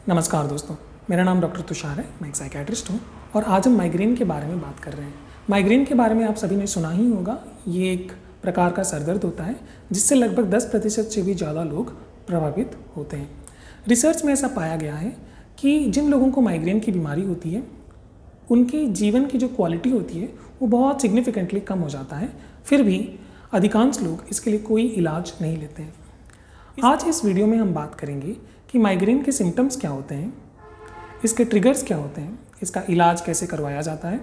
नमस्कार दोस्तों, मेरा नाम डॉक्टर तुषार है। मैं एक साइकेट्रिस्ट हूँ और आज हम माइग्रेन के बारे में बात कर रहे हैं। माइग्रेन के बारे में आप सभी ने सुना ही होगा। ये एक प्रकार का सरदर्द होता है जिससे लगभग 10% से भी ज़्यादा लोग प्रभावित होते हैं। रिसर्च में ऐसा पाया गया है कि जिन लोगों को माइग्रेन की बीमारी होती है उनकी जीवन की जो क्वालिटी होती है वो बहुत सिग्निफिकेंटली कम हो जाता है। फिर भी अधिकांश लोग इसके लिए कोई इलाज नहीं लेते हैं। आज इस वीडियो में हम बात करेंगे कि माइग्रेन के सिम्टम्स क्या होते हैं, इसके ट्रिगर्स क्या होते हैं, इसका इलाज कैसे करवाया जाता है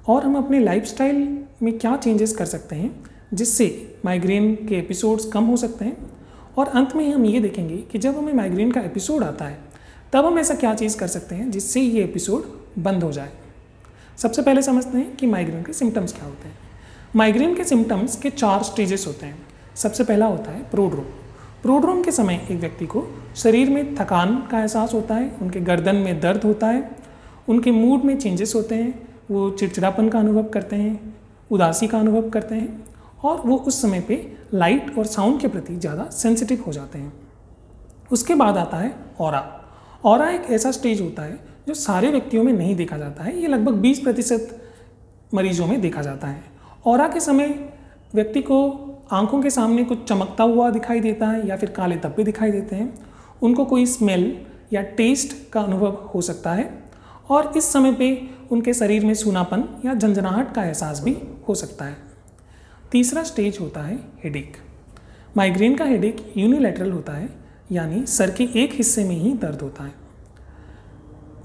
और हम अपने लाइफस्टाइल में क्या चेंजेस कर सकते हैं जिससे माइग्रेन के एपिसोड्स कम हो सकते हैं। और अंत में हम ये देखेंगे कि जब हमें माइग्रेन का एपिसोड आता है तब हम ऐसा क्या चीज़ कर सकते हैं जिससे ये एपिसोड बंद हो जाए। सबसे पहले समझते हैं कि माइग्रेन के सिम्टम्स क्या होते हैं। माइग्रेन के सिम्टम्स के 4 स्टेजेस होते हैं। सबसे पहला होता है प्रोड्रोम। प्रोड्रोम के समय एक व्यक्ति को शरीर में थकान का एहसास होता है, उनके गर्दन में दर्द होता है, उनके मूड में चेंजेस होते हैं, वो चिड़चिड़ापन का अनुभव करते हैं, उदासी का अनुभव करते हैं और वो उस समय पे लाइट और साउंड के प्रति ज़्यादा सेंसिटिव हो जाते हैं। उसके बाद आता है ऑरा। ऑरा एक ऐसा स्टेज होता है जो सारे व्यक्तियों में नहीं देखा जाता है। ये लगभग 20% मरीजों में देखा जाता है। ऑरा के समय व्यक्ति को आंखों के सामने कुछ चमकता हुआ दिखाई देता है या फिर काले धब्बे दिखाई देते हैं। उनको कोई स्मेल या टेस्ट का अनुभव हो सकता है और इस समय पे उनके शरीर में सूनापन या झंझनाहट का एहसास भी हो सकता है। तीसरा स्टेज होता है हेडेक। माइग्रेन का हेडेक यूनिलैटरल होता है, यानी सर के एक हिस्से में ही दर्द होता है।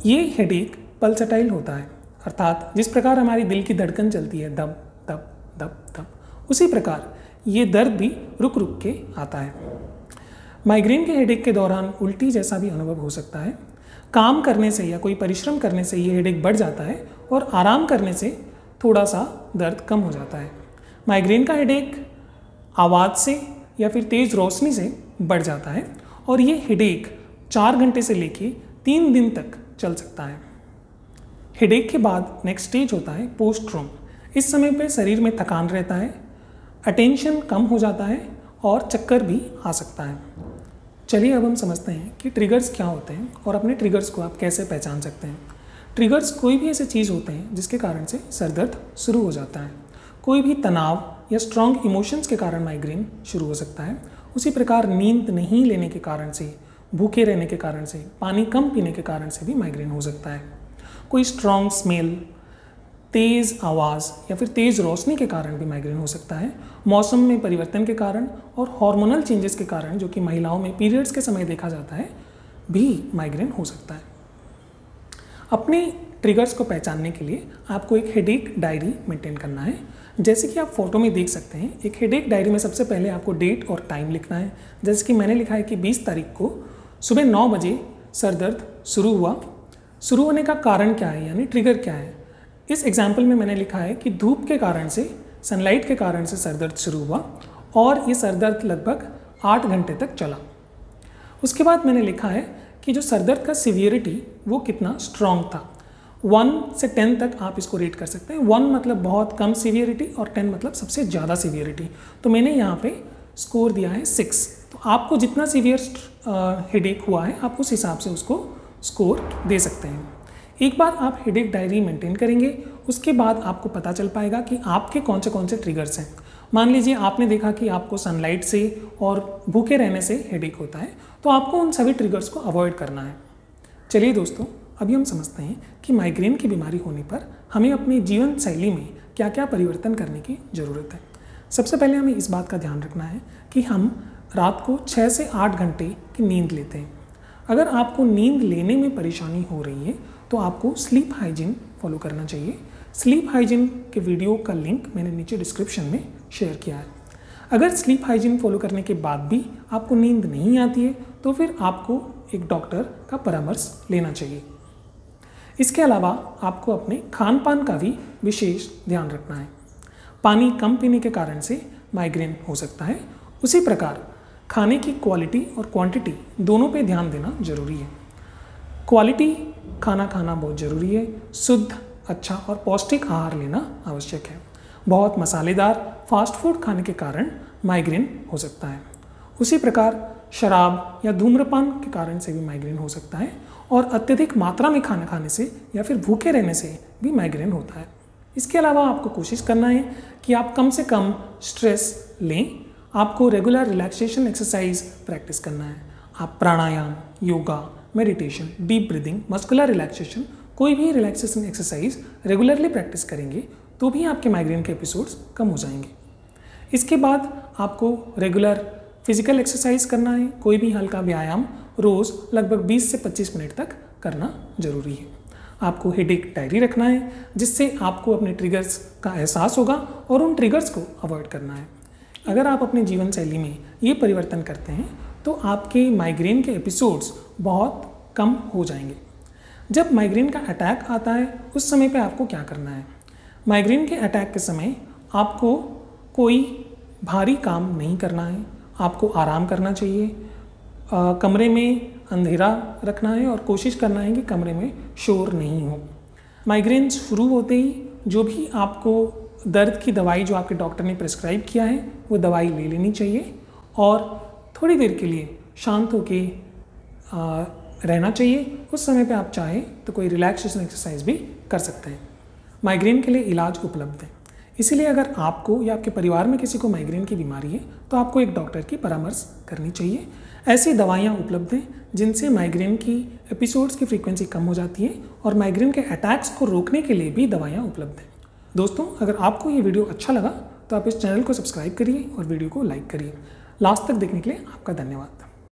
ये हेडेक पल्सटाइल होता है, अर्थात जिस प्रकार हमारी दिल की धड़कन चलती है दब दब दब दब, उसी प्रकार ये दर्द भी रुक रुक के आता है। माइग्रेन के हेडेक के दौरान उल्टी जैसा भी अनुभव हो सकता है। काम करने से या कोई परिश्रम करने से ये हेडेक बढ़ जाता है और आराम करने से थोड़ा सा दर्द कम हो जाता है। माइग्रेन का हेडेक आवाज़ से या फिर तेज़ रोशनी से बढ़ जाता है और ये हेडेक 4 घंटे से लेके 3 दिन तक चल सकता है। हेडेक के बाद नेक्स्ट स्टेज होता है पोस्ट्रोम। इस समय पे शरीर में थकान रहता है, अटेंशन कम हो जाता है और चक्कर भी आ सकता है। चलिए अब हम समझते हैं कि ट्रिगर्स क्या होते हैं और अपने ट्रिगर्स को आप कैसे पहचान सकते हैं। ट्रिगर्स कोई भी ऐसे चीज़ होते हैं जिसके कारण से सर दर्द शुरू हो जाता है। कोई भी तनाव या स्ट्रॉन्ग इमोशंस के कारण माइग्रेन शुरू हो सकता है। उसी प्रकार नींद नहीं लेने के कारण से, भूखे रहने के कारण से, पानी कम पीने के कारण से भी माइग्रेन हो सकता है। कोई स्ट्रॉन्ग स्मेल, तेज़ आवाज़ या फिर तेज़ रोशनी के कारण भी माइग्रेन हो सकता है। मौसम में परिवर्तन के कारण और हार्मोनल चेंजेस के कारण, जो कि महिलाओं में पीरियड्स के समय देखा जाता है, भी माइग्रेन हो सकता है। अपने ट्रिगर्स को पहचानने के लिए आपको एक हेडेक डायरी मेंटेन करना है। जैसे कि आप फोटो में देख सकते हैं, एक हेडेक डायरी में सबसे पहले आपको डेट और टाइम लिखना है। जैसे कि मैंने लिखा है कि 20 तारीख को सुबह 9 बजे सर दर्द शुरू हुआ। शुरू होने का कारण क्या है, यानी ट्रिगर क्या है। इस एग्जाम्पल में मैंने लिखा है कि धूप के कारण से, सनलाइट के कारण से सर दर्द शुरू हुआ और ये सर दर्द लगभग 8 घंटे तक चला। उसके बाद मैंने लिखा है कि जो सर दर्द का सीवियरिटी वो कितना स्ट्रॉन्ग था। 1 से 10 तक आप इसको रेट कर सकते हैं। 1 मतलब बहुत कम सीवियरिटी और 10 मतलब सबसे ज़्यादा सीवियरिटी। तो मैंने यहाँ पे स्कोर दिया है 6। तो आपको जितना सीवियर हेडेक हुआ है आप उस हिसाब से उसको स्कोर दे सकते हैं। एक बार आप हेडेक डायरी मेंटेन करेंगे, उसके बाद आपको पता चल पाएगा कि आपके कौन से ट्रिगर्स हैं। मान लीजिए आपने देखा कि आपको सनलाइट से और भूखे रहने से हेडेक होता है, तो आपको उन सभी ट्रिगर्स को अवॉइड करना है। चलिए दोस्तों, अभी हम समझते हैं कि माइग्रेन की बीमारी होने पर हमें अपनी जीवन शैली में क्या क्या परिवर्तन करने की ज़रूरत है। सबसे पहले हमें इस बात का ध्यान रखना है कि हम रात को 6 से 8 घंटे की नींद लेते हैं। अगर आपको नींद लेने में परेशानी हो रही है तो आपको स्लीप हाइजीन फॉलो करना चाहिए। स्लीप हाइजीन के वीडियो का लिंक मैंने नीचे डिस्क्रिप्शन में शेयर किया है। अगर स्लीप हाइजीन फॉलो करने के बाद भी आपको नींद नहीं आती है तो फिर आपको एक डॉक्टर का परामर्श लेना चाहिए। इसके अलावा आपको अपने खान पान का भी विशेष ध्यान रखना है। पानी कम पीने के कारण से माइग्रेन हो सकता है। उसी प्रकार खाने की क्वालिटी और क्वांटिटी दोनों पे ध्यान देना जरूरी है। क्वालिटी खाना खाना बहुत ज़रूरी है। शुद्ध, अच्छा और पौष्टिक आहार लेना आवश्यक है। बहुत मसालेदार फास्ट फूड खाने के कारण माइग्रेन हो सकता है। उसी प्रकार शराब या धूम्रपान के कारण से भी माइग्रेन हो सकता है और अत्यधिक मात्रा में खाना खाने से या फिर भूखे रहने से भी माइग्रेन होता है। इसके अलावा आपको कोशिश करना है कि आप कम से कम स्ट्रेस लें। आपको रेगुलर रिलैक्सेशन एक्सरसाइज प्रैक्टिस करना है। आप pranayama, yoga, meditation, deep breathing, muscular relaxation, कोई भी रिलैक्सेशन एक्सरसाइज रेगुलरली प्रैक्टिस करेंगे तो भी आपके माइग्रेन के एपिसोड्स कम हो जाएंगे। इसके बाद आपको रेगुलर फिजिकल एक्सरसाइज करना है। कोई भी हल्का व्यायाम रोज़ लगभग 20 से 25 मिनट तक करना जरूरी है। आपको हेडेक डायरी रखना है जिससे आपको अपने ट्रिगर्स का एहसास होगा और उन ट्रिगर्स को अवॉइड करना है। अगर आप अपने जीवन शैली में ये परिवर्तन करते हैं तो आपके माइग्रेन के एपिसोड्स बहुत कम हो जाएंगे। जब माइग्रेन का अटैक आता है उस समय पे आपको क्या करना है? माइग्रेन के अटैक के समय आपको कोई भारी काम नहीं करना है। आपको आराम करना चाहिए। कमरे में अंधेरा रखना है और कोशिश करना है कि कमरे में शोर नहीं हो। माइग्रेन शुरू होते ही जो भी आपको दर्द की दवाई जो आपके डॉक्टर ने प्रिस्क्राइब किया है वो दवाई ले लेनी चाहिए और थोड़ी देर के लिए शांत होके रहना चाहिए। उस समय पे आप चाहें तो कोई रिलैक्सेशन एक्सरसाइज भी कर सकते हैं। माइग्रेन के लिए इलाज उपलब्ध है, इसीलिए अगर आपको या आपके परिवार में किसी को माइग्रेन की बीमारी है तो आपको एक डॉक्टर की परामर्श करनी चाहिए। ऐसी दवाइयाँ उपलब्ध हैं जिनसे माइग्रेन की एपिसोड्स की फ्रीक्वेंसी कम हो जाती है और माइग्रेन के अटैक्स को रोकने के लिए भी दवाइयाँ उपलब्ध हैं। दोस्तों, अगर आपको ये वीडियो अच्छा लगा तो आप इस चैनल को सब्सक्राइब करिए और वीडियो को लाइक करिए। लास्ट तक देखने के लिए आपका धन्यवाद।